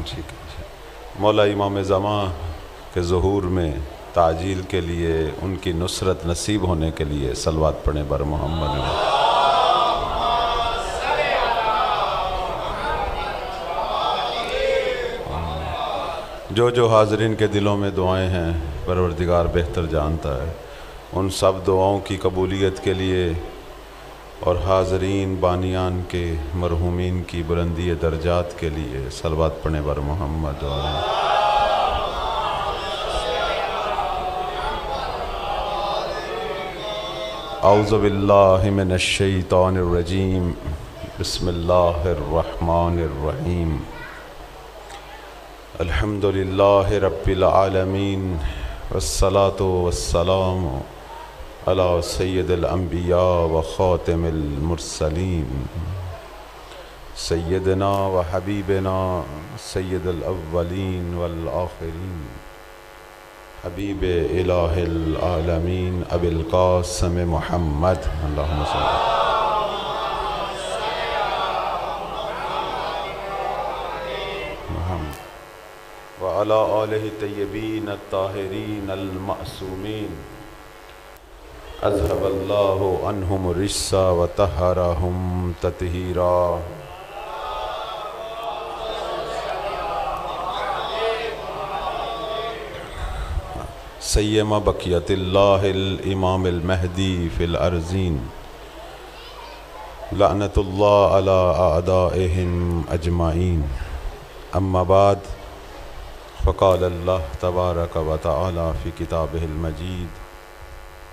ٹھیک ہے۔ مولا امام زمان کے ظہور میں تعجیل کے لیے، ان کی نصرت نصیب ہونے کے لیے صلوات پڑھیں بر محمد۔ جو حاضرین کے دلوں میں دعائیں ہیں پروردگار بہتر جانتا ہے، ان سب دعاؤں کی قبولیت کے لیے اور حاضرین بانیان کے مرحومین کی بلندی درجات کے لیے صلوات پڑھیں بر محمد۔ اعوذ باللہ من الشیطان الرجیم، بسم اللہ الرحمن الرحیم۔ الحمد للہ رب العالمین، والصلاة والسلام علی سید الانبیاء و خاتم المرسلین، سیدنا و حبیبنا سید الاولین والآخرین، حبیب الہ العالمین ابی القاسم محمد، اللہم صلی وعلی آلہ الطیبین الطاہرین المعصومین، اذہب اللہ عنہم الرجس وطہرہم تطہیرا۔ سیما بقیت اللہ الامام المہدی فی الارضین، لعنت اللہ علی اعدائہم اجمعین۔ اما بعد، فقال اللہ تبارک و تعالی فی کتابہ المجید،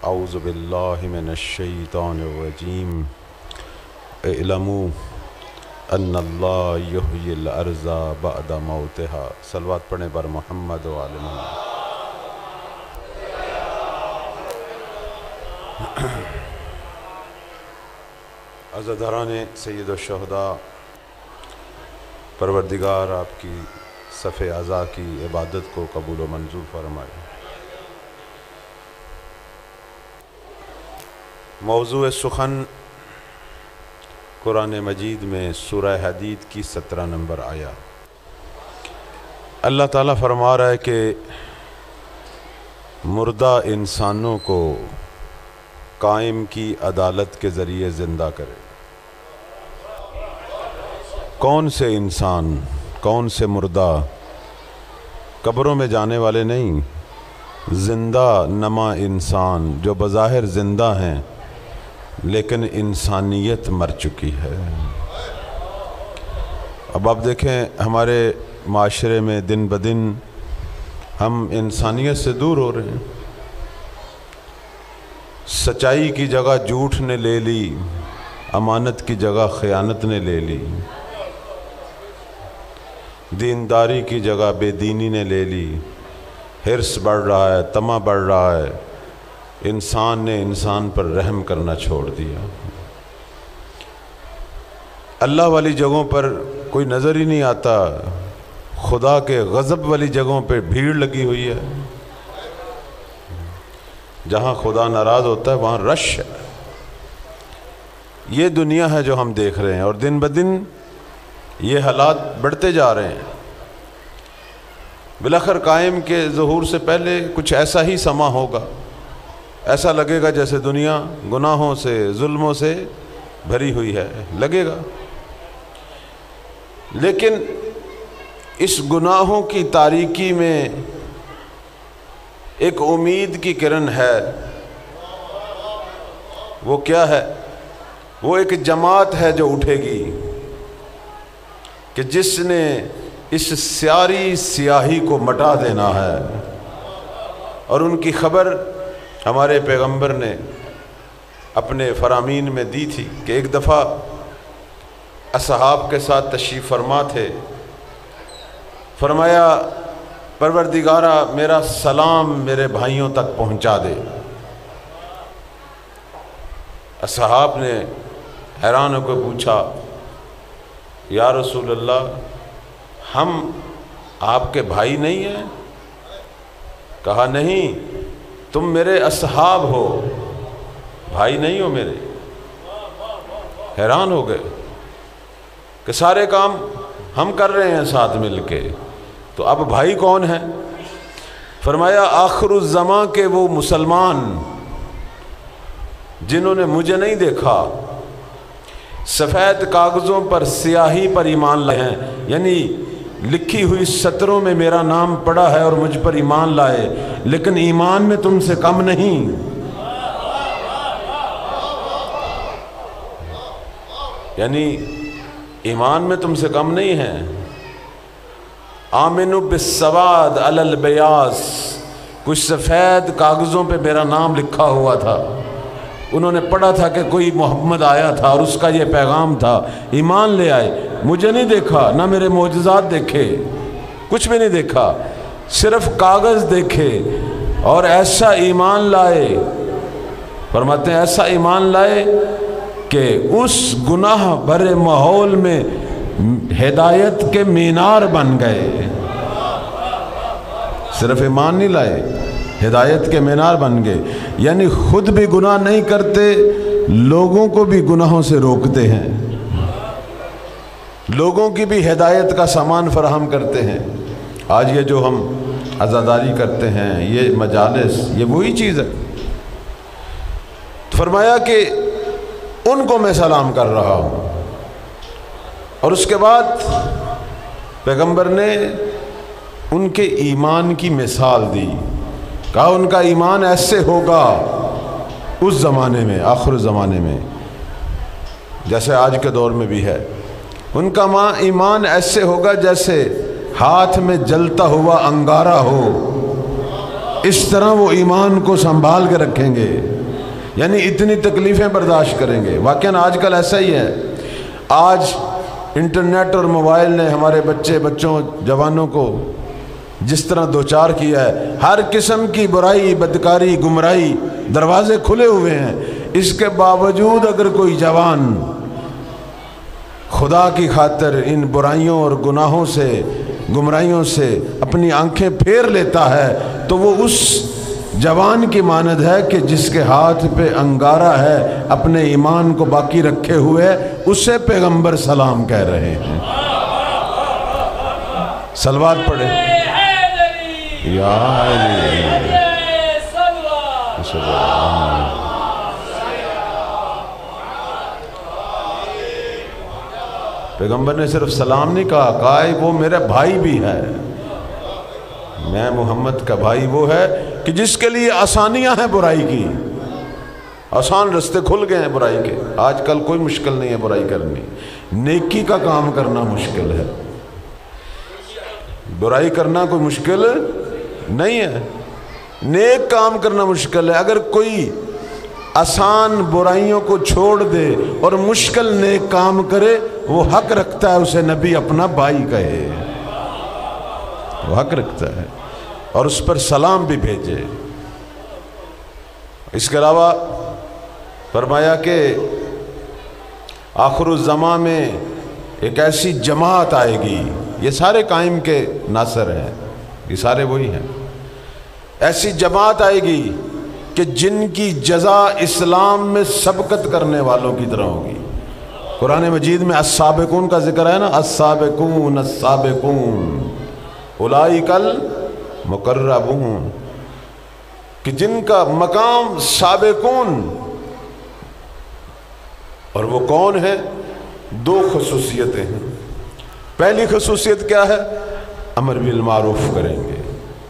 اعوذ باللہ من الشیطان الرجیم، اعلموا ان اللہ یحیی الارض بعد موتہا۔ صلوات پڑھیں بر محمد و آل محمد۔ عزاداران سید الشہداء، پروردگار آپ کی صف اعضاء کی عبادت کو قبول و منظور فرمائے۔ موضوع سخن قرآن مجید میں سورہ حدید کی 17 نمبر آیات۔ اللہ تعالیٰ فرما رہا ہے کہ مردہ انسانوں کو قائم کی عدالت کے ذریعے زندہ کرے۔ کون سے انسان، کون سے مردہ؟ قبروں میں جانے والے نہیں، زندہ نما انسان جو بظاہر زندہ ہیں لیکن انسانیت مر چکی ہے۔ اب آپ دیکھیں ہمارے معاشرے میں دن بدن ہم انسانیت سے دور ہو رہے ہیں۔ سچائی کی جگہ جھوٹ نے لے لی، امانت کی جگہ خیانت نے لے لی، دینداری کی جگہ بے دینی نے لے لی، حرص بڑھ رہا ہے، طمع بڑھ رہا ہے، انسان نے انسان پر رحم کرنا چھوڑ دیا۔ اللہ والی جگہوں پر کوئی نظر ہی نہیں آتا، خدا کے غضب والی جگہوں پہ بھیڑ لگی ہوئی ہے۔ جہاں خدا ناراض ہوتا ہے وہاں رش ہے۔ یہ دنیا ہے جو ہم دیکھ رہے ہیں، اور دن بدن یہ حالات بڑھتے جا رہے ہیں۔ بالآخر قائم کے ظہور سے پہلے کچھ ایسا ہی سما ہوگا، ایسا لگے گا جیسے دنیا گناہوں سے، ظلموں سے بھری ہوئی ہے، لگے گا۔ لیکن اس گناہوں کی تاریکی میں ایک امید کی کرن ہے۔ وہ کیا ہے؟ وہ ایک جماعت ہے جو اٹھے گی، کہ جس نے اس سیاری سیاہی کو مٹا دینا ہے۔ اور ان کی خبر ہمارے پیغمبر نے اپنے فرامین میں دی تھی کہ ایک دفعہ اصحاب کے ساتھ تشریف فرما تھے، فرمایا پروردگارہ میرا سلام میرے بھائیوں تک پہنچا دے۔ اصحاب نے حیران ہو کے پوچھا، یا رسول اللہ ہم آپ کے بھائی نہیں ہیں؟ کہا نہیں، تم میرے اصحاب ہو، بھائی نہیں ہو میرے۔ حیران ہو گئے کہ سارے کام ہم کر رہے ہیں ساتھ مل کے، تو اب بھائی کون ہے؟ فرمایا آخر الزمان کے وہ مسلمان جنہوں نے مجھے نہیں دیکھا، سفید کاغذوں پر سیاہی پر ایمان لائے ہیں، یعنی لکھی ہوئی سطروں میں میرا نام پڑا ہے اور مجھ پر ایمان لائے، لیکن ایمان میں تم سے کم نہیں۔ یعنی ایمان میں تم سے کم نہیں ہے۔ آمنوا بالسواد علی البیاض، کچھ سفید کاغذوں پہ میرا نام لکھا ہوا تھا، انہوں نے پڑھا تھا کہ کوئی محمد آیا تھا اور اس کا یہ پیغام تھا، ایمان لے آئے۔ مجھے نہیں دیکھا، نہ میرے معجزات دیکھے، کچھ بھی نہیں دیکھا، صرف کاغذ دیکھے اور ایسا ایمان لائے۔ فرماتے ہیں ایسا ایمان لائے کہ اس گناہ بھرے ماحول میں ہدایت کے مینار بن گئے۔ صرف ایمان نہیں لائے، ہدایت کے مینار بن گئے، یعنی خود بھی گناہ نہیں کرتے، لوگوں کو بھی گناہوں سے روکتے ہیں، لوگوں کی بھی ہدایت کا سامان فراہم کرتے ہیں۔ آج یہ جو ہم عزاداری کرتے ہیں، یہ مجالس، یہ وہی چیز ہے۔ فرمایا کہ ان کو میں سلام کر رہا ہوں، اور اس کے بعد پیغمبر نے ان کے ایمان کی مثال دی، کہا ان کا ایمان ایسے ہوگا اس زمانے میں، آخر زمانے میں، جیسے آج کے دور میں بھی ہے۔ ان کا ایمان ایسے ہوگا جیسے ہاتھ میں جلتا ہوا انگارہ ہو، اس طرح وہ ایمان کو سنبھال کے رکھیں گے، یعنی اتنی تکلیفیں برداشت کریں گے۔ واقعاً آج کل ایسا ہی ہے، آج انٹرنیٹ اور موبائل نے ہمارے بچوں جوانوں کو جس طرح دوچار کیا ہے، ہر قسم کی برائی، بدکاری، گمراہی، دروازے کھلے ہوئے ہیں، اس کے باوجود اگر کوئی جوان خدا کی خاطر ان برائیوں اور گناہوں سے، گمراہیوں سے اپنی آنکھیں پھیر لیتا ہے، تو وہ اس جوان کی مانند ہے کہ جس کے ہاتھ پہ انگارہ ہے، اپنے ایمان کو باقی رکھے ہوئے، اسے پیغمبر سلام کہہ رہے ہیں۔ صلوات پڑھیں یا علی پیغمبر نے صرف سلام نہیں کہا وہ میرا بھائی بھی ہے، میں محمد کا بھائی وہ ہے کہ جس کے لیے آسانیاں ہیں برائی کی، آسان رستے کھل گئے ہیں برائی کے۔ آج کل کوئی مشکل نہیں ہے برائی کرنی، نیکی کا کام کرنا مشکل ہے، برائی کرنا کوئی مشکل نہیں ہے، نیک کام کرنا مشکل ہے۔ اگر کوئی آسان برائیوں کو چھوڑ دے اور مشکل نیک کام کرے، وہ حق رکھتا ہے اسے نبی اپنا بھائی کہے، وہ حق رکھتا ہے، اور اس پر سلام بھی بھیجے۔ اس کے علاوہ فرمایا کہ آخر الزمان میں ایک ایسی جماعت آئے گی، یہ سارے قائم کے ناصر ہیں، یہ سارے وہی ہیں، ایسی جماعت آئے گی کہ جن کی جزا اسلام میں سبقت کرنے والوں کی طرح ہوگی۔ قرآن مجید میں السابقون کا ذکر ہے نا، السابقون السابقون اولئک المقربون، کہ جن کا مقام سابقون، اور وہ کون ہے؟ دو خصوصیتیں ہیں۔ پہلی خصوصیت کیا ہے؟ امر بالمعروف کریں گے،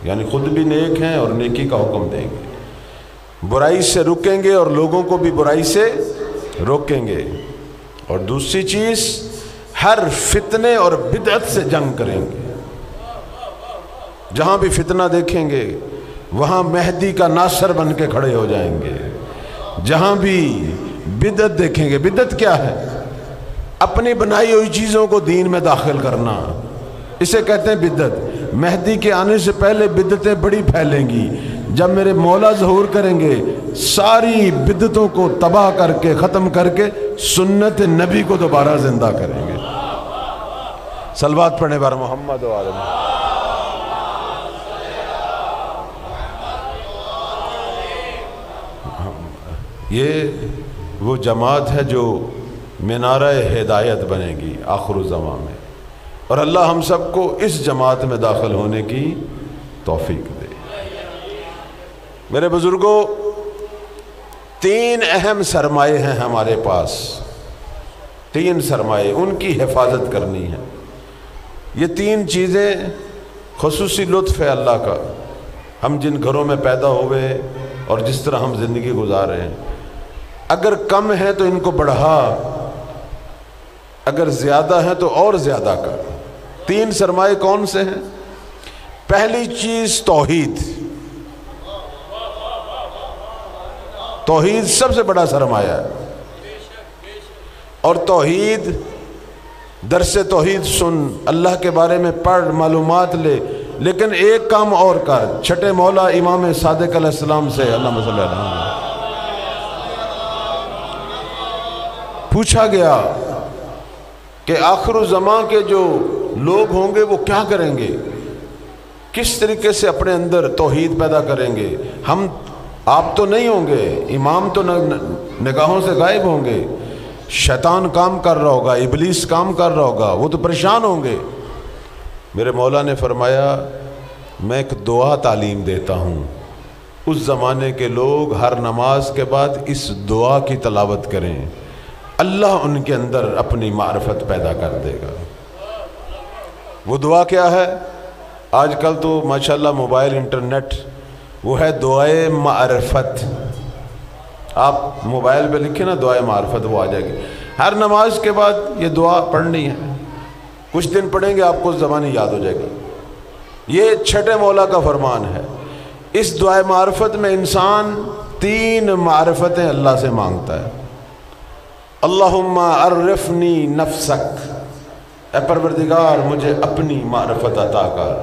یعنی خود بھی نیک ہیں اور نیکی کا حکم دیں گے، برائی سے رکیں گے اور لوگوں کو بھی برائی سے روکیں گے، اور دوسری چیز ہر فتنے اور بدعت سے جنگ کریں گے۔ جہاں بھی فتنہ دیکھیں گے وہاں مہدی کا ناصر بن کے کھڑے ہو جائیں گے، جہاں بھی بدعت دیکھیں گے۔ بدعت کیا ہے؟ اپنی بنائی ہوئی چیزوں کو دین میں داخل کرنا، اسے کہتے ہیں بدعت۔ مہدی کے آنے سے پہلے بدعتیں بڑی پھیلیں گی، جب میرے مولا ظہور کریں گے ساری بدعتوں کو تباہ کر کے، ختم کر کے سنت نبی کو دوبارہ زندہ کریں گے۔ صلوات پڑھنے بار محمد و آل محمد۔ یہ وہ جماعت ہے جو مینارہ ہدایت بنے گی آخر الزمان میں۔ اور اللہ ہم سب کو اس جماعت میں داخل ہونے کی توفیق دے۔ میرے بزرگوں، 3 اہم سرمایے ہیں ہمارے پاس، 3 سرمایے، ان کی حفاظت کرنی ہے۔ یہ 3 چیزیں خصوصی لطف ہے اللہ کا، ہم جن گھروں میں پیدا ہوئے اور جس طرح ہم زندگی گزار رہے ہیں۔ اگر کم ہے تو ان کو بڑھا، اگر زیادہ ہے تو اور زیادہ کر۔ 3 سرمایے کون سے ہیں؟ پہلی چیز توحید۔ توحید سب سے بڑا سرمایہ ہے، اور توحید، درس توحید سن، اللہ کے بارے میں پڑھ، معلومات لے، لیکن ایک کام اور کر۔ چھٹے مولا امام صادق علیہ السلام سے اللہم صلی اللہ علیہ وسلم پوچھا گیا کہ آخر الزمان کے جو لوگ ہوں گے وہ کیا کریں گے، کس طریقے سے اپنے اندر توحید پیدا کریں گے۔ آپ تو نہیں ہوں گے، امام تو نگاہوں سے غائب ہوں گے، شیطان کام کر رہا ہوگا، ابلیس کام کر رہا ہوگا، وہ تو پریشان ہوں گے۔ میرے مولا نے فرمایا میں ایک دعا تعلیم دیتا ہوں، اس زمانے کے لوگ ہر نماز کے بعد اس دعا کی تلاوت کریں، اللہ ان کے اندر اپنی معرفت پیدا کر دے گا۔ وہ دعا کیا ہے؟ آج کل تو ماشاءاللہ موبائل، انٹرنیٹ، وہ ہے دعائے معرفت۔ آپ موبائل پہ لکھیں نا دعائے معرفت، وہ آ جائے گی۔ ہر نماز کے بعد یہ دعا پڑھنی ہے، کچھ دن پڑھیں گے آپ کو زبانی یاد ہو جائے گی۔ یہ چھٹے مولا کا فرمان ہے۔ اس دعائے معرفت میں انسان 3 معرفتیں اللہ سے مانگتا ہے۔ اللہم عرفنی نفسک، اے پروردگار مجھے اپنی معرفت عطا کر۔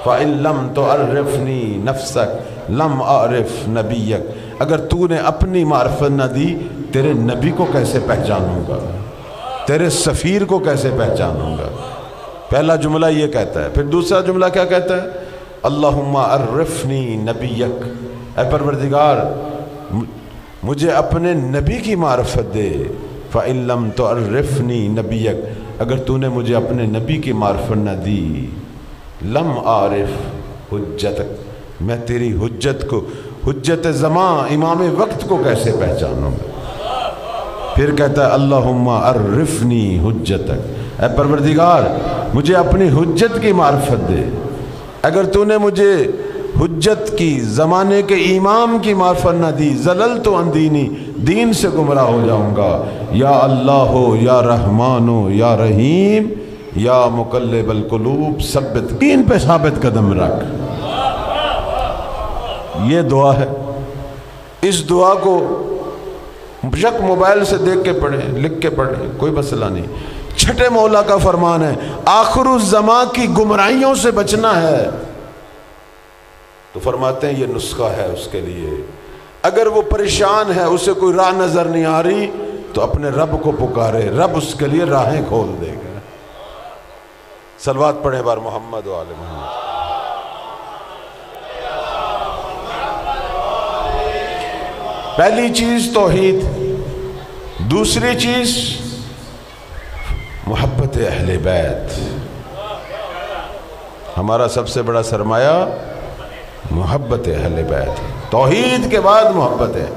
فَإِن لَمْ تُعَرِّفْنِي نَفْسَكَ لَمْ أَعْرِفْ نَبِيَّكَ، اگر تو نے اپنی معرفت نہ دی تیرے نبی کو کیسے پہچانوں گا، تیرے سفیر کو کیسے پہچانوں گا۔ پہلا جملہ یہ کہتا ہے۔ پھر دوسرا جملہ کیا کہتا ہے؟ اللہم عرفنی نبیک، اے پروردگار مجھے اپنے نبی کی معرفت دے۔ فَإِن لَمْ تُعَرِّفْنِي نَبِيَّكَ، اگر تو نے مجھے اپنے نبی کی معرفت نہ دی، لم عارف حجتک، میں تیری حجت کو، حجت زمان، امام وقت کو کیسے پہچانوں گا۔ پھر کہتا ہے اللہم عرفنی حجتک، اے پروردگار مجھے اپنی حجت کی معرفت دے۔ اگر تو نے مجھے حجت کی، زمانے کے امام کی معرفت نہ دی، زللت عن دینی، دین سے گمراہ ہو جاؤں گا۔ یا اللہ ہو، یا رحمان ہو، یا رحیم، یا مقلب القلوب ثبت، دین پہ ثابت قدم رکھ۔ یہ دعا ہے۔ اس دعا کو یک موبائل سے دیکھ کے پڑھیں، لکھ کے پڑھیں، کوئی مسئلہ نہیں۔ چھٹے مولا کا فرمان ہے، آخر الزمان کی گمراہیوں سے بچنا ہے تو فرماتے ہیں یہ نسخہ ہے اس کے لیے۔ اگر وہ پریشان ہے، اسے کوئی راہ نظر نہیں آ رہی، تو اپنے رب کو پکارے، رب اس کے لیے راہیں کھول دے گا۔ صلوات پڑھیں بار محمد و آل محمد۔ پہلی چیز توحید، دوسری چیز محبت اہل بیت۔ ہمارا سب سے بڑا سرمایہ محبت اہل بیت، توحید کے بعد محبت ہے۔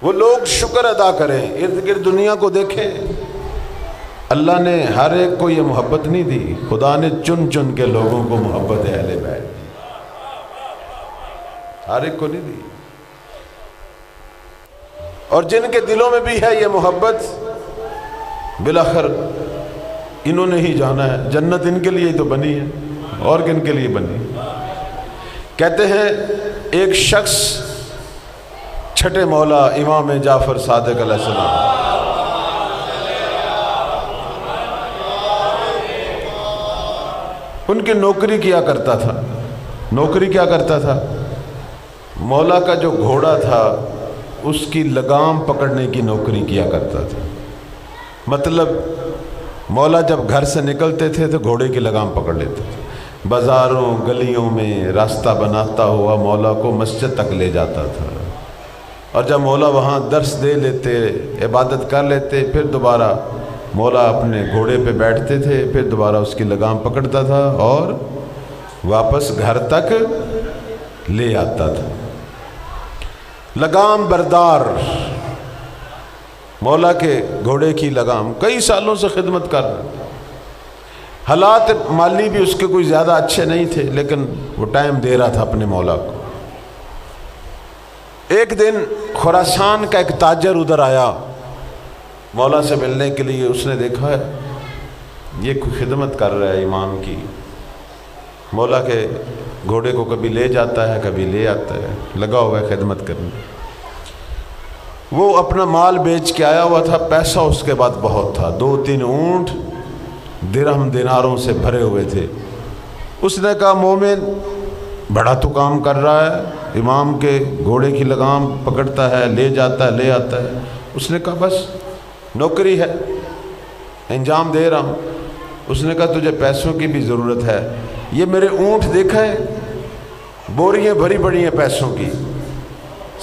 وہ لوگ شکر ادا کریں، ارد گرد دنیا کو دیکھیں، اللہ نے ہر ایک کو یہ محبت نہیں دی، خدا نے چن چن کے لوگوں کو محبت اہل بیت دی، ہر ایک کو نہیں دی۔ اور جن کے دلوں میں بھی ہے یہ محبت، بالآخر انہوں نے ہی جانا ہے، جنت ان کے لیے ہی تو بنی ہے، اور کن کے لیے بنی۔ کہتے ہیں ایک شخص چھٹے مولا امام جعفر صادق علیہ السلام، ان کی نوکری کیا کرتا تھا۔ نوکری کیا کرتا تھا؟ مولا کا جو گھوڑا تھا اس کی لگام پکڑنے کی نوکری کیا کرتا تھا۔ مطلب مولا جب گھر سے نکلتے تھے تو گھوڑے کی لگام پکڑ لیتے تھے، بازاروں گلیوں میں راستہ بناتا ہوا مولا کو مسجد تک لے جاتا تھا، اور جب مولا وہاں درس دے لیتے، عبادت کر لیتے، پھر دوبارہ مولا اپنے گھوڑے پہ بیٹھتے تھے، پھر دوبارہ اس کی لگام پکڑتا تھا اور واپس گھر تک لے آتا تھا۔ لگام بردار، مولا کے گھوڑے کی لگام، کئی سالوں سے خدمت کر رہا۔ حالات مالی بھی اس کے کوئی زیادہ اچھے نہیں تھے، لیکن وہ ٹائم دے رہا تھا اپنے مولا کو۔ ایک دن خراسان کا ایک تاجر ادھر آیا مولا سے ملنے کے لیے۔ اس نے دیکھا ہے یہ کوئی خدمت کر رہا ہے امام کی، مولا کے گھوڑے کو کبھی لے جاتا ہے کبھی لے آتا ہے، لگا ہوا ہے خدمت کرنے۔ وہ اپنا مال بیچ کے آیا ہوا تھا، پیسہ اس کے بعد بہت تھا، 2-3 اونٹ درہم دیناروں سے بھرے ہوئے تھے۔ اس نے کہا مومن بڑا تو کام کر رہا ہے، امام کے گھوڑے کی لگام پکڑتا ہے، لے جاتا ہے لے آتا ہے۔ اس نے کہا بس نوکری ہے، انجام دے رہا ہوں۔ اس نے کہا تجھے پیسوں کی بھی ضرورت ہے، یہ میرے اونٹ دیکھا ہے، بوریاں بھری پڑی ہیں پیسوں کی،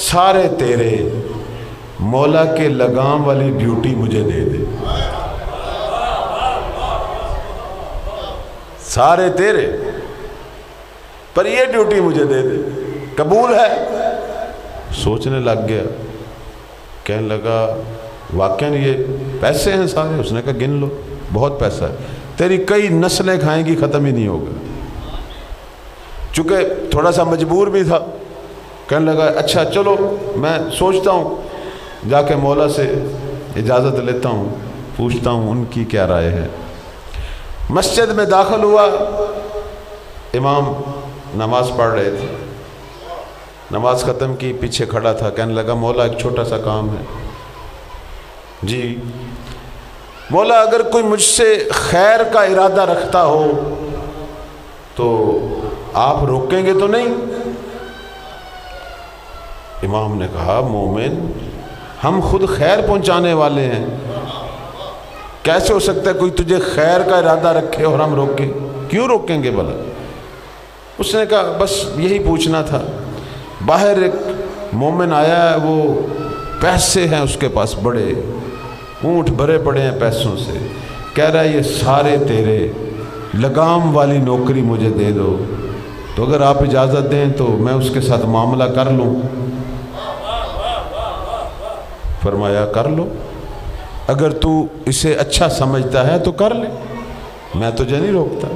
سارے تیرے، مولا کے لگام والی ڈیوٹی مجھے دے دے، سارے تیرے پر یہ ڈیوٹی مجھے دے دے، قبول ہے؟ سوچنے لگ گیا، کہنے لگا واقعاً یہ پیسے ہیں سارے؟ اس نے کہا گن لو، بہت پیسہ ہے، تیری کئی نسلیں کھائیں گی، ختم ہی نہیں ہوگا۔ چونکہ تھوڑا سا مجبور بھی تھا، کہنے لگا اچھا چلو میں سوچتا ہوں، جا کے مولا سے اجازت لیتا ہوں، پوچھتا ہوں ان کی کیا رائے ہے۔ مسجد میں داخل ہوا، امام نماز پڑھ رہے تھے، نماز ختم کی، پیچھے کھڑا تھا، کہنے لگا مولا ایک چھوٹا سا کام ہے۔ جی مولا اگر کوئی مجھ سے خیر کا ارادہ رکھتا ہو تو آپ روکیں گے تو نہیں؟ امام نے کہا مومن ہم خود خیر پہنچانے والے ہیں، کیسے ہو سکتا ہے کوئی تجھے خیر کا ارادہ رکھے اور ہم روکیں؟ کیوں روکیں گے بھلا؟ اس نے کہا بس یہی پوچھنا تھا، باہر ایک مومن آیا ہے، وہ پیسے ہیں اس کے پاس بڑے، اونٹ بھرے پڑے ہیں پیسوں سے، کہہ رہا ہے یہ سارے تیرے، لگام والی نوکری مجھے دے دو، تو اگر آپ اجازت دیں تو میں اس کے ساتھ معاملہ کر لوں۔ فرمایا کر لو، اگر تو اسے اچھا سمجھتا ہے تو کر لے، میں تجھے نہیں روکتا۔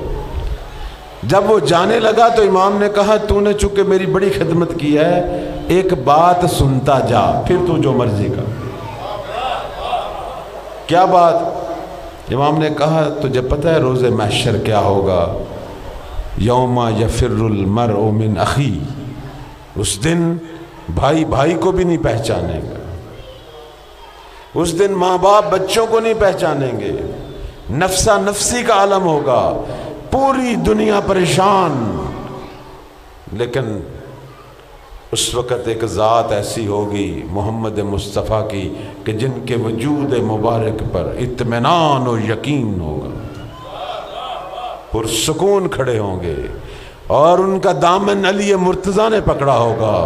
جب وہ جانے لگا تو امام نے کہا تو نے چونکہ میری بڑی خدمت کی ہے، ایک بات سنتا جا، پھر تو جو مرضی کا۔ کیا بات؟ امام نے کہا تجھے پتہ ہے روز محشر کیا ہوگا؟ یوم یفر المرء من اخی، اس دن بھائی بھائی کو بھی نہیں پہچانے گا، اس دن ماں باپ بچوں کو نہیں پہچانیں گے، نفسا نفسی کا عالم ہوگا، پوری دنیا پریشان۔ لیکن اس وقت ایک ذات ایسی ہوگی محمد مصطفیٰ کی کہ جن کے وجود مبارک پر اطمینان و یقین ہوگا، پرسکون کھڑے ہوں گے، اور ان کا دامن علی مرتضیٰ نے پکڑا ہوگا،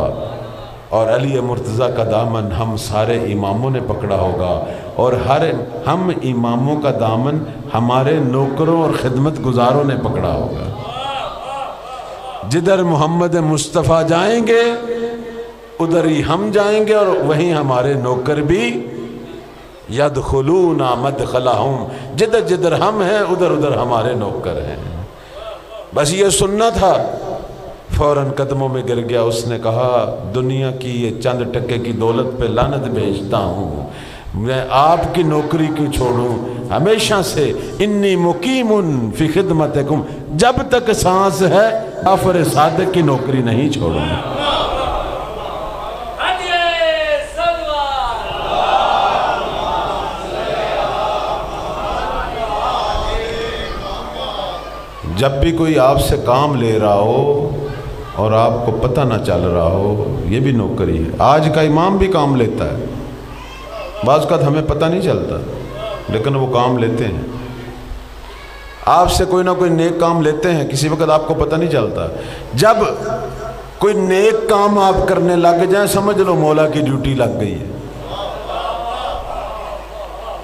اور علی مرتضیٰ کا دامن ہم سارے اماموں نے پکڑا ہوگا، اور ہم اماموں کا دامن ہمارے نوکروں اور خدمت گزاروں نے پکڑا ہوگا۔ جدھر محمد مصطفیٰ جائیں گے ادھر ہی ہم جائیں گے، اور وہیں ہمارے نوکر بھی یدخلون مدخلہم، جدھر جدھر ہم ہیں ادھر ادھر ہمارے نوکر ہیں۔ بس یہ سننا تھا، فوراً قدموں میں گر گیا۔ اس نے کہا دنیا کی یہ چند ٹکے کی دولت پہ لعنت بھیجتا ہوں، میں آپ کی نوکری کیوں چھوڑوں؟ ہمیشہ سے انی مقیم فی خدمتکم، جب تک سانس ہے جعفر صادق کی نوکری نہیں چھوڑوں۔ جب بھی کوئی آپ سے کام لے رہا ہو اور آپ کو پتہ نہ چل رہا ہو، یہ بھی نوکری ہے۔ آج کا امام بھی کام لیتا ہے، بعض اوقات ہمیں پتہ نہیں چلتا لیکن وہ کام لیتے ہیں۔ آپ سے کوئی نہ کوئی نیک کام لیتے ہیں، کسی وقت آپ کو پتہ نہیں چلتا۔ جب کوئی نیک کام آپ کرنے لگ جائیں سمجھ لو مولا کی ڈیوٹی لگ گئی ہے۔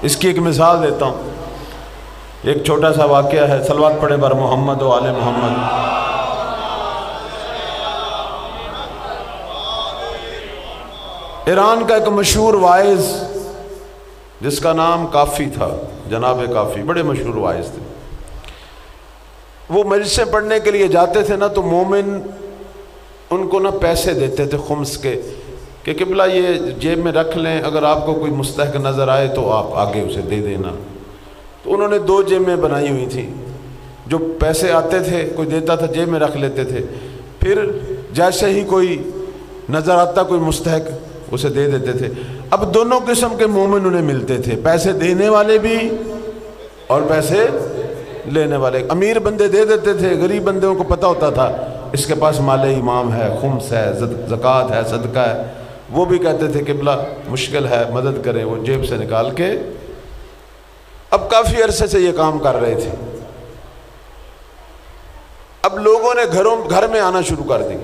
اس کی ایک مثال دیتا ہوں۔ ایک چھوٹا سا واقعہ ہے، صلوات پڑھیں بر محمد و آل محمد۔ ایران کا ایک مشہور واعظ جس کا نام کافی تھا، جناب کافی، بڑے مشہور واعظ تھے۔ وہ مجلسیں پڑھنے کے لیے جاتے تھے نا، تو مومن ان کو نا پیسے دیتے تھے خمس کے، کہ قبلہ یہ جیب میں رکھ لیں، اگر آپ کو کوئی مستحق نظر آئے تو آپ آگے اسے دے دینا۔ تو انہوں نے 2 جیبیں بنائی ہوئی تھیں، جو پیسے آتے تھے کوئی دیتا تھا جیب میں رکھ لیتے تھے، پھر جیسے ہی کوئی نظر آتا کوئی مستحق اسے دے دیتے تھے۔ اب دونوں قسم کے مومن انہیں ملتے تھے، پیسے دینے والے بھی اور پیسے لینے والے۔ امیر بندے دے دیتے تھے، غریب بندوں کو پتہ ہوتا تھا اس کے پاس مال امام ہے، خمس ہے، زکوٰۃ ہے، صدقہ ہے، وہ بھی کہتے تھے قبلہ مشکل ہے مدد کریں، وہ جیب سے نکال کے۔ اب کافی عرصے سے یہ کام کر رہے تھے۔ اب لوگوں نے گھر میں آنا شروع کر دی،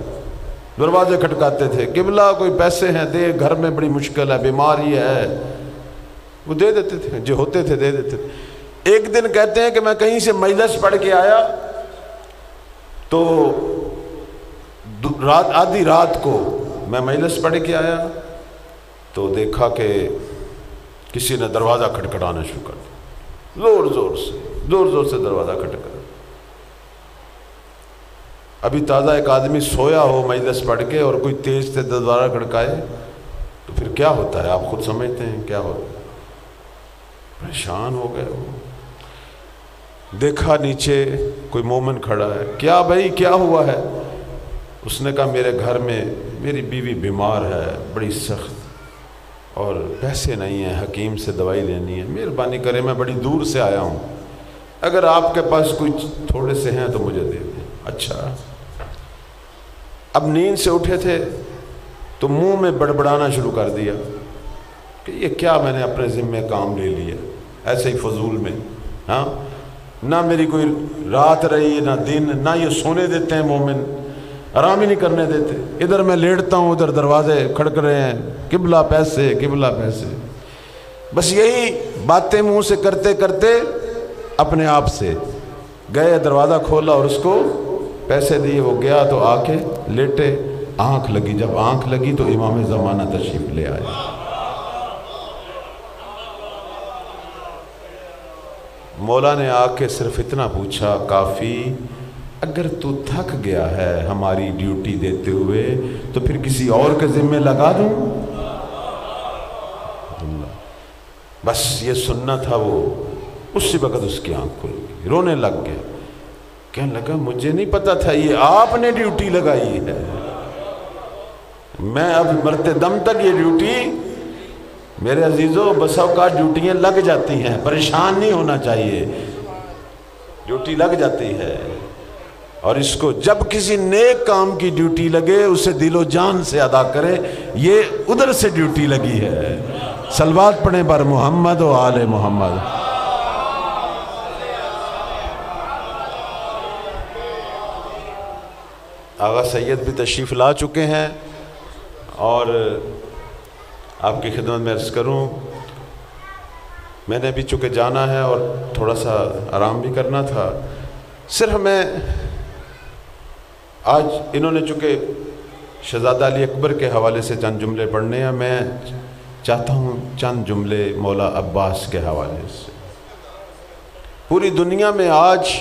دروازے کھٹکاتے تھے، قبلہ کوئی پیسے ہیں دے، گھر میں بڑی مشکل ہے، بیماری ہے، وہ دے دیتے تھے، جو ہوتے تھے دے دیتے تھے۔ ایک دن کہتے ہیں کہ میں کہیں سے مجلس پڑھ کے آیا تو آدھی رات کو میں مجلس پڑھ کے آیا تو دیکھا کہ کسی نے دروازہ کھٹکھٹانا شروع کر دیا، زور زور سے دروازہ کھٹکھٹا۔ ابھی تازہ ایک آدمی سویا ہو مجلس پڑھ کے اور کوئی تیز سے دروازہ کھٹکائے تو پھر کیا ہوتا ہے، آپ خود سمجھتے ہیں کیا ہوتا ہے۔ پریشان ہو گئے، وہ دیکھا نیچے کوئی مومن کھڑا ہے، کیا بھائی کیا ہوا ہے؟ اس نے کہا میرے گھر میں میری بیوی بیمار ہے بڑی سخت، اور پیسے نہیں ہیں، حکیم سے دوائی لینی ہے، مہربانی کریں میں بڑی دور سے آیا ہوں، اگر آپ کے پاس کچھ تھوڑے سے ہیں تو مجھے دے دیں۔ اچھا۔ اب نیند سے اٹھے تھے تو منہ میں بڑبڑانا شروع کر دیا کہ یہ کیا میں نے اپنے ذمہ کام لے لیا، ایسے ہی فضول میں، ہاں نہ میری کوئی رات رہی نہ دن، نہ یہ سونے دیتے ہیں مومن، آرام ہی نہیں کرنے دیتے، ادھر میں لیٹتا ہوں ادھر دروازے کھڑک رہے ہیں، قبلہ پیسے قبلہ پیسے، بس یہی باتیں منہ سے کرتے کرتے اپنے آپ سے گئے، دروازہ کھولا اور اس کو پیسے دیے، وہ گیا تو آ کے لیٹے، آنکھ لگی، جب آنکھ لگی تو امام زمانہ تشریف لے آئے۔ مولا نے آ کے صرف اتنا پوچھا، کافی اگر تو تھک گیا ہے ہماری ڈیوٹی دیتے ہوئے تو پھر کسی اور کے ذمہ لگا دوں؟ بس یہ سننا تھا، وہ اسی وقت اس کی آنکھ کھل گئی، رونے لگ گیا، کہنے لگا مجھے نہیں پتا تھا یہ آپ نے ڈیوٹی لگائی ہے، میں اب مرتے دم تک یہ ڈیوٹی، میرے عزیزوں بس اوقات ڈیوٹیاں لگ جاتی ہیں، پریشان نہیں ہونا چاہیے، ڈیوٹی لگ جاتی ہے، اور اس کو جب کسی نیک کام کی ڈیوٹی لگے اسے دل و جان سے ادا کرے، یہ ادھر سے ڈیوٹی لگی ہے۔ صلوات پڑھیں بر محمد و آل محمد۔ آغا سید بھی تشریف لا چکے ہیں، اور آپ کی خدمت میں عرض کروں، میں نے بھی چونکہ جانا ہے اور تھوڑا سا آرام بھی کرنا تھا، صرف میں آج انہوں نے چونکہ شہزادہ علی اکبر کے حوالے سے چند جملے پڑھنے ہیں، میں چاہتا ہوں چند جملے مولا عباس کے حوالے سے۔ پوری دنیا میں آج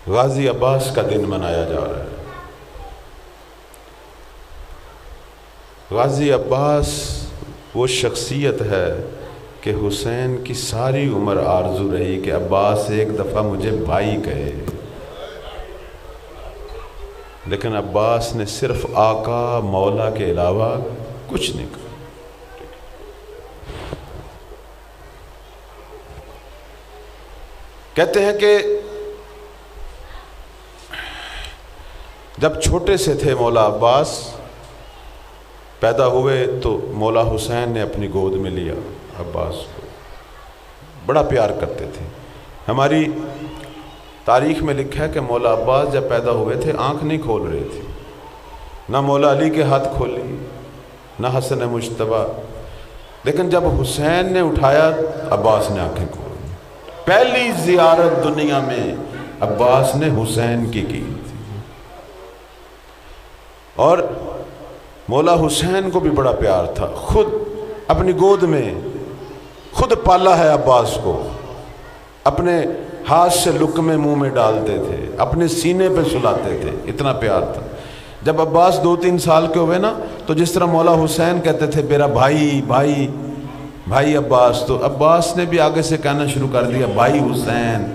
غازی عباس کا دن منایا جا رہا ہے۔ غازی عباس وہ شخصیت ہے کہ حسین کی ساری عمر آرزو رہی کہ عباس ایک دفعہ مجھے بھائی کہے، لیکن عباس نے صرف آقا مولا کے علاوہ کچھ نہیں کہا۔ کہتے ہیں کہ جب چھوٹے سے تھے مولا عباس، پیدا ہوئے تو مولا حسین نے اپنی گود میں لیا عباس کو، بڑا پیار کرتے تھے۔ ہماری تاریخ میں لکھا ہے کہ مولا عباس جب پیدا ہوئے تھے آنکھ نہیں کھول رہے تھے، نہ مولا علی کے ہاتھ کھولی نہ حسن مجتبیٰ، لیکن جب حسین نے اٹھایا عباس نے آنکھیں کھولی، پہلی زیارت دنیا میں عباس نے حسین کی تھی، اور مولا حسین کو بھی بڑا پیار تھا، خود اپنی گود میں خود پالا ہے عباس کو، اپنے ہاتھ سے لقمے منہ میں ڈالتے تھے، اپنے سینے پہ سلاتے تھے، اتنا پیار تھا۔ جب عباس 2-3 سال کے ہوئے نا، تو جس طرح مولا حسین کہتے تھے میرا بھائی بھائی بھائی عباس، تو عباس نے بھی آگے سے کہنا شروع کر دیا بھائی حسین،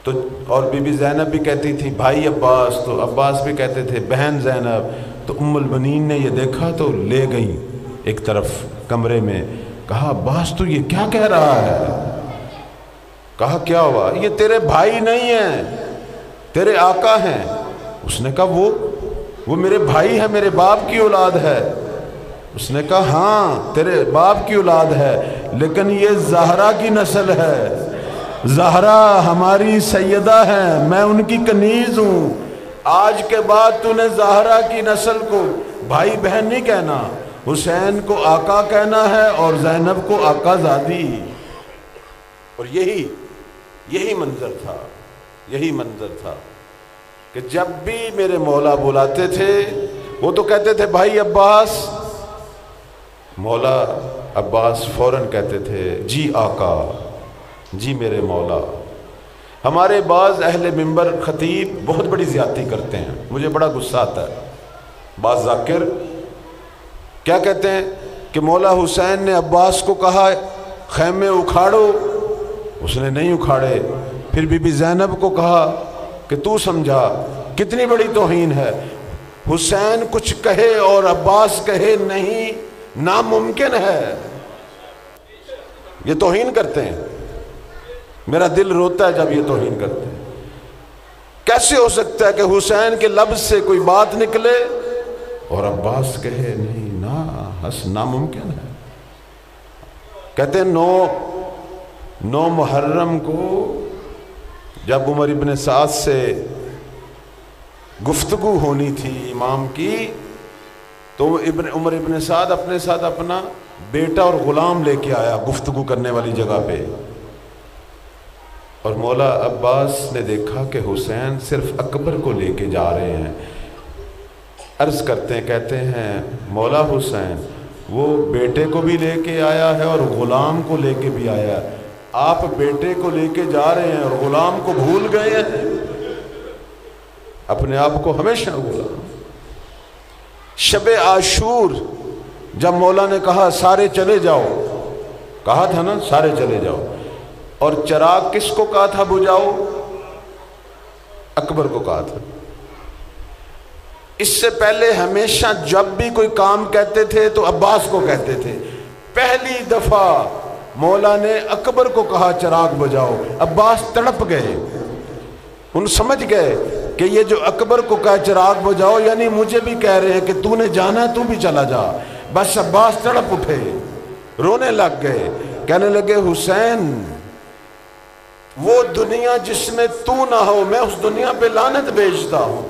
تو اور بی بی زینب بھی کہتی تھی بھائی عباس، تو عباس بھی کہتے تھے بہن زینب۔ تو ام البنین نے یہ دیکھا تو لے گئی ایک طرف کمرے میں، کہا عباس تو یہ کیا کہہ رہا ہے؟ کہا کیا ہوا؟ یہ تیرے بھائی نہیں ہیں، تیرے آقا ہیں۔ اس نے کہا وہ میرے بھائی ہے، میرے باپ کی اولاد ہے۔ اس نے کہا ہاں تیرے باپ کی اولاد ہے، لیکن یہ زہرا کی نسل ہے، زہرا ہماری سیدہ ہے، میں ان کی کنیز ہوں۔ آج کے بعد تو نے زہرا کی نسل کو بھائی بہن نہیں کہنا، حسین کو آقا کہنا ہے اور زینب کو آقا زادی۔ اور یہی منظر تھا، یہی منظر تھا کہ جب بھی میرے مولا بلاتے تھے وہ تو کہتے تھے بھائی عباس، مولا عباس فوراً کہتے تھے جی آقا، جی میرے مولا۔ ہمارے بعض اہل منبر خطیب بہت بڑی زیادتی کرتے ہیں، مجھے بڑا غصہ آتا ہے۔ بعض ذاکر کیا کہتے ہیں کہ مولا حسین نے عباس کو کہا خیمے اکھاڑو، اس نے نہیں اکھاڑے۔ پھر بی بی زینب کو کہا کہ تو سمجھا، کتنی بڑی توہین ہے، حسین کچھ کہے اور عباس کہے نہیں، ناممکن ہے۔ یہ توہین کرتے ہیں، میرا دل روتا ہے جب یہ توہین کرتے ہیں۔ کیسے ہو سکتا ہے کہ حسین کے لفظ سے کوئی بات نکلے اور عباس کہے نہیں، ناممکن ہے۔ کہتے ہیں 9 محرم کو جب عمر ابن سعد سے گفتگو ہونی تھی امام کی، تو عمر ابن سعد اپنے ساتھ اپنا بیٹا اور غلام لے کے آیا گفتگو کرنے والی جگہ پہ، اور مولا عباس نے دیکھا کہ حسین صرف اکبر کو لے کے جا رہے ہیں۔ عرض کرتے ہیں، کہتے ہیں مولا حسین وہ بیٹے کو بھی لے کے آیا ہے اور غلام کو لے کے بھی آیا ہے، آپ بیٹے کو لے کے جا رہے ہیں اور غلام کو بھول گئے ہیں، اپنے آپ کو ہمیشہ غلام۔ شب عاشور جب مولا نے کہا سارے چلے جاؤ، کہا تھا نا سارے چلے جاؤ، اور چراغ کس کو کہا تھا بجھاؤ؟ اکبر کو کہا تھا۔ اس سے پہلے ہمیشہ جب بھی کوئی کام کہتے تھے تو عباس کو کہتے تھے، پہلی دفعہ مولا نے اکبر کو کہا چراغ بجھاؤ، عباس تڑپ گئے، ان سمجھ گئے کہ یہ جو اکبر کو کہا چراغ بجھاؤ یعنی مجھے بھی کہہ رہے ہیں کہ تو نے جانا ہے تو بھی چلا جا۔ بس عباس تڑپ اٹھے، رونے لگ گئے، کہنے لگے حسین وہ دنیا جس میں تو نہ ہو میں اس دنیا پہ لعنت بھیجتا ہوں،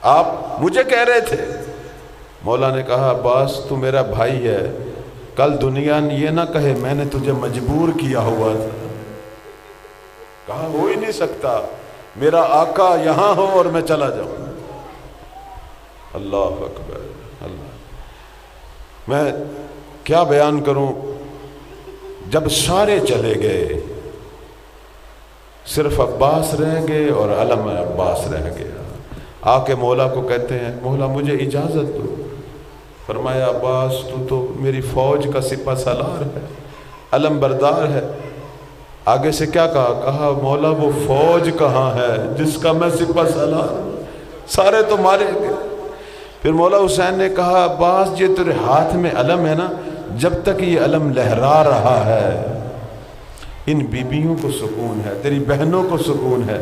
آپ مجھے کہہ رہے تھے۔ مولا نے کہا عباس تو میرا بھائی ہے، کل دنیا یہ نہ کہے میں نے تجھے مجبور کیا ہوا تھا۔ کہا ہو ہی نہیں سکتا، میرا آقا یہاں ہو اور میں چلا جاؤں۔ اللہ اکبر اللہ، میں کیا بیان کروں، جب سارے چلے گئے صرف عباس رہ گئے اور علم عباس رہ گیا۔ آ کے مولا کو کہتے ہیں مولا مجھے اجازت دو۔ فرمایا عباس تو میری فوج کا سپہ سالار ہے، علم بردار ہے۔ آگے سے کیا کہا مولا وہ فوج کہاں ہے جس کا میں سپہ سالار ہوں، سارے تو مارے گئے۔ پھر مولا حسین نے کہا عباس یہ تیرے ہاتھ میں علم ہے نا، جب تک یہ علم لہرا رہا ہے ان بیبیوں کو سکون ہے، تیری بہنوں کو سکون ہے۔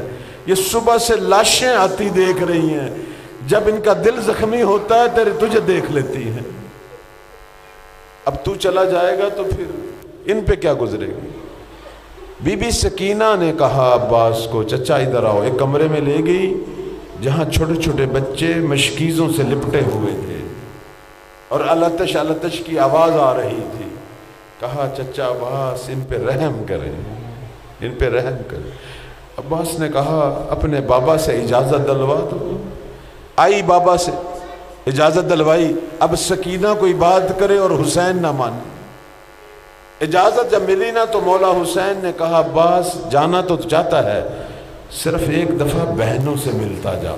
یہ صبح سے لاشیں آتی دیکھ رہی ہیں، جب ان کا دل زخمی ہوتا ہے تجھے دیکھ لیتی ہیں۔ اب تو چلا جائے گا تو پھر ان پہ کیا گزرے گی؟ بی بی سکینہ نے کہا عباس کو چچا ادھر آؤ، ایک کمرے میں لے گئی جہاں چھوٹے چھوٹے بچے مشکیزوں سے لپٹے ہوئے تھے اور التش التش کی آواز آ رہی تھی۔ کہا چچا عباس ان پہ رحم کریں، ان پہ رحم کر۔ عباس نے کہا اپنے بابا سے اجازت دلوا دو۔ آئی بابا سے اجازت دلوائی، اب سکینہ کوئی بات کرے اور حسین نہ مانے۔ اجازت جب ملی نا تو مولا حسین نے کہا عباس جانا تو چاہتا ہے، صرف ایک دفعہ بہنوں سے ملتا جا۔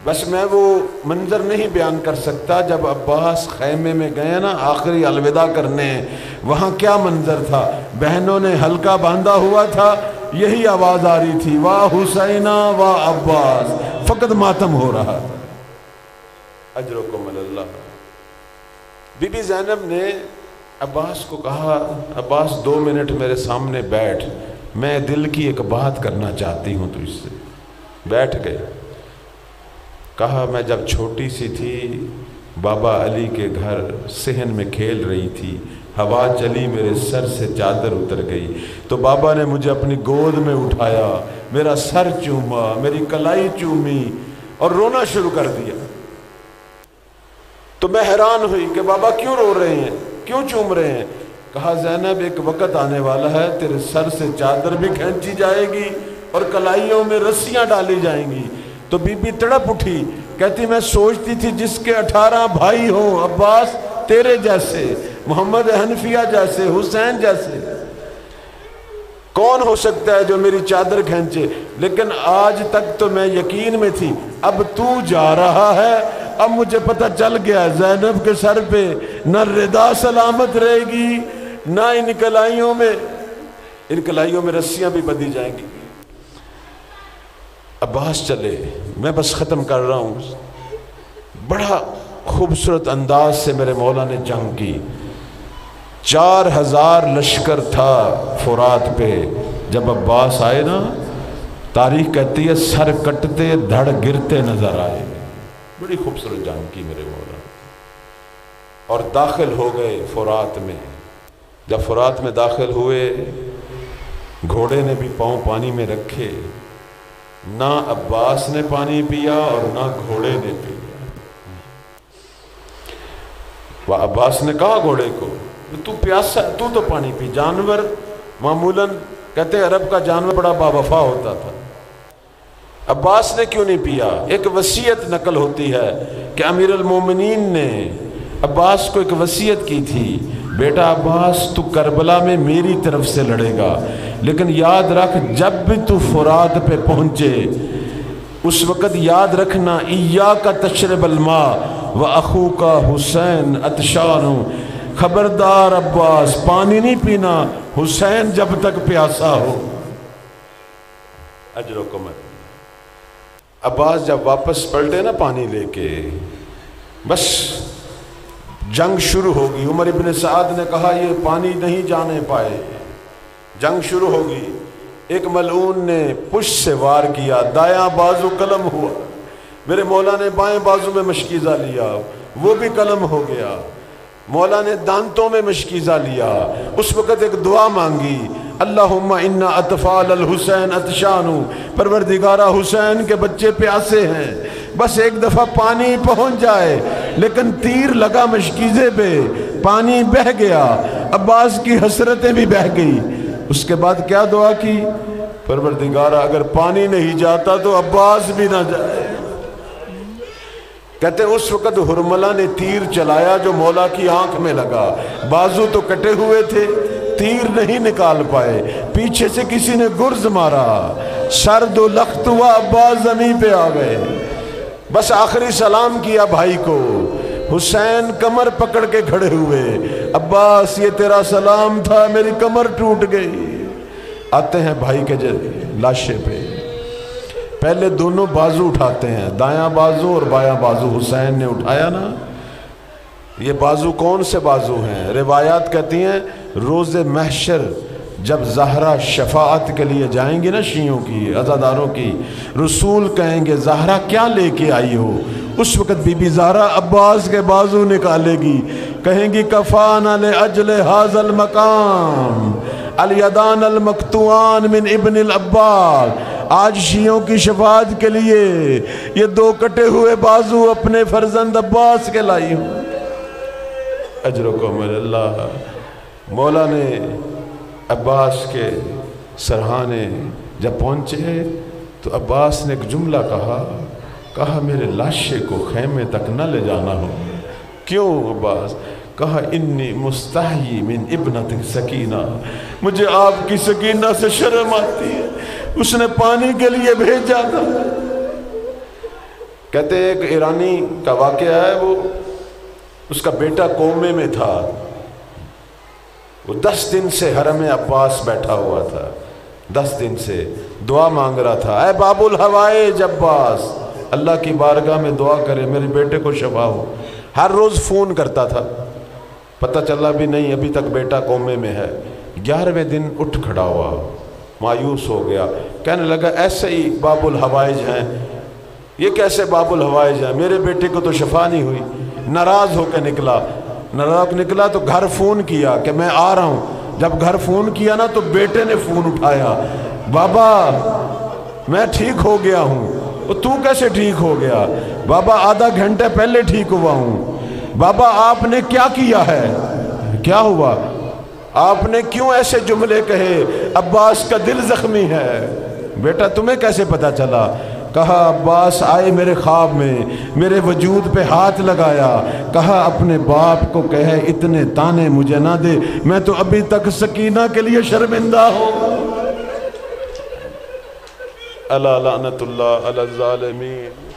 بس میں وہ منظر نہیں بیان کر سکتا، جب عباس خیمے میں گئے نا آخری الوداع کرنے، وہاں کیا منظر تھا، بہنوں نے حلقہ باندھا ہوا تھا، یہی آواز آ رہی تھی، واہ حسینہ واہ عباس، فقط ماتم ہو رہا تھا۔ اجرکم اللہ۔ بی بی زینب نے عباس کو کہا عباس 2 منٹ میرے سامنے بیٹھ، میں دل کی ایک بات کرنا چاہتی ہوں تجھ سے۔ بیٹھ گئے۔ کہا میں جب چھوٹی سی تھی بابا علی کے گھر صحن میں کھیل رہی تھی، ہوا چلی میرے سر سے چادر اتر گئی، تو بابا نے مجھے اپنی گود میں اٹھایا، میرا سر چوما، میری کلائی چومی اور رونا شروع کر دیا۔ تو میں حیران ہوئی کہ بابا کیوں رو رہے ہیں، کیوں چوم رہے ہیں؟ کہا زینب ایک وقت آنے والا ہے تیرے سر سے چادر بھی کھینچی جائے گی اور کلائیوں میں رسیاں ڈالی جائیں گی۔ تو بی بی تڑپ اٹھی، کہتی میں سوچتی تھی جس کے 18 بھائی ہوں عباس تیرے جیسے، محمد حنفیہ جیسے، حسین جیسے، کون ہو سکتا ہے جو میری چادر کھینچے؟ لیکن آج تک تو میں یقین میں تھی، اب تو جا رہا ہے، اب مجھے پتہ چل گیا زینب کے سر پہ نہ ردا سلامت رہے گی، نہ ان کلائیوں میں رسیاں بھی بدی جائیں گی۔ عباس چلے، میں بس ختم کر رہا ہوں۔ بڑا خوبصورت انداز سے میرے مولا نے جنگ کی۔ 4000 لشکر تھا فرات پہ، جب عباس آئے نا تاریخ کہتی ہے سر کٹتے دھڑ گرتے نظر آئے۔ بڑی خوبصورت جنگ کی میرے مولا، اور داخل ہو گئے فرات میں۔ جب فرات میں داخل ہوئے گھوڑے نے بھی پاؤں پانی میں رکھے، نہ عباس نے پانی پیا اور نہ گھوڑے نے پیا۔ وہ عباس نے کہا گھوڑے کو تو پیاسا ہے، تو پانی پی۔ جانور معمولاً کہتے ہیں عرب کا جانور بڑا باوفا ہوتا تھا، عباس نے کیوں نہیں پیا؟ ایک وصیت نقل ہوتی ہے کہ امیر المومنین نے عباس کو ایک وصیت کی تھی، بیٹا عباس تو کربلا میں میری طرف سے لڑے گا، لیکن یاد رکھ جب بھی تو فرات پہ پہنچے اس وقت یاد رکھنا ایاک تشرب الماء واخوک حسین عطشان، خبردار عباس پانی نہیں پینا حسین جب تک پیاسا ہو۔ اجرکم اللہ۔ عباس جب واپس پلٹے نا پانی لے کے، بس جنگ شروع ہوگی۔ عمر ابن سعد نے کہا یہ پانی نہیں جانے پائے، جنگ شروع ہوگی۔ ایک ملعون نے پشت سے وار کیا، دایاں بازو قلم ہوا، میرے مولا نے بائیں بازو میں مشکیزہ لیا، وہ بھی قلم ہو گیا۔ مولا نے دانتوں میں مشکیزہ لیا، اس وقت ایک دعا مانگی، اللہم انا اطفال الحسین عطشان، پروردگارہ حسین کے بچے پیاسے ہیں، بس ایک دفعہ پانی پہنچ جائے۔ لیکن تیر لگا مشکیزے پہ، پانی بہہ گیا، عباس کی حسرتیں بھی بہہ گئی۔ اس کے بعد کیا دعا کی؟ پروردگارہ اگر پانی نہیں جاتا تو عباس بھی نہ جائے۔ کہتے ہیں اس وقت حرملہ نے تیر چلایا جو مولا کی آنکھ میں لگا، بازو تو کٹے ہوئے تھے، تیر نہیں نکال پائے، پیچھے سے کسی نے گرز مارا، سرد و لخت ہوا، عباس زمین پہ آ گئے۔ بس آخری سلام کیا بھائی کو، حسین کمر پکڑ کے کھڑے ہوئے، عباس یہ تیرا سلام تھا، میری کمر ٹوٹ گئی۔ آتے ہیں بھائی کے لاشے پہ، پہلے دونوں بازو اٹھاتے ہیں، دایاں بازو اور بایاں بازو حسین نے اٹھایا نا۔ یہ بازو کون سے بازو ہیں؟ روایات کہتی ہیں روز محشر جب زہرا شفاعت کے لیے جائیں گی نا شیعوں کی، عزاداروں کی، رسول کہیں گے زہرا کیا لے کے آئی ہو؟ اس وقت بی بی زہرا عباس کے بازو نکالے گی، کہیں گی کفانا لأجل هذا المقام الیدان المقطوعان من ابن العباس، آج شیعوں کی شفاعت کے لیے یہ 2 کٹے ہوئے بازو اپنے فرزند عباس کے لائی ہوں۔ اجرکم اللہ۔ مولا نے عباس کے سرہانے جب پہنچے تو عباس نے ایک جملہ کہا میرے لاشے کو خیمے تک نہ لے جانا ہو. کیوں عباس؟ کہا انی مستحی من ابنت سکینہ، مجھے آپ کی سکینہ سے شرم آتی ہے، اس نے پانی کے لیے بھیجا تھا. کہتے ہیں ایک ایرانی کا واقعہ ہے، وہ اس کا بیٹا کومے میں تھا، وہ 10 دن سے حرم عباس بیٹھا ہوا تھا، 10 دن سے دعا مانگ رہا تھا، اے باب الحوائج عباس، اللہ کی بارگاہ میں دعا کرے میرے بیٹے کو شفا ہو. ہر روز فون کرتا تھا، پتہ چلا بھی نہیں، ابھی تک بیٹا کومے میں ہے. 11ویں دن اٹھ کھڑا ہوا، مایوس ہو گیا، کہنے لگا ایسے ہی باب الحوائج ہیں، یہ کیسے باب الحوائج ہیں، میرے بیٹے کو تو شفا نہیں ہوئی. ناراض ہو کے نکلا تو گھر فون کیا کہ میں آ رہا ہوں. جب گھر فون کیا نا تو بیٹے نے فون اٹھایا، بابا میں ٹھیک ہو گیا ہوں. تو کیسے ٹھیک ہو گیا؟ بابا آدھا گھنٹے پہلے ٹھیک ہوا ہوں. بابا آپ نے کیا کیا ہے؟ کیا ہوا؟ آپ نے کیوں ایسے جملے کہے؟ عباس کا دل زخمی ہے. بیٹا تمہیں کیسے پتا چلا؟ کہا عباس آئے میرے خواب میں، میرے وجود پہ ہاتھ لگایا، کہا اپنے باپ کو کہے اتنے تانے مجھے نہ دے، میں تو ابھی تک سکینہ کے لیے شرمندہ ہوں. الا لعنت اللہ علی الظالمین.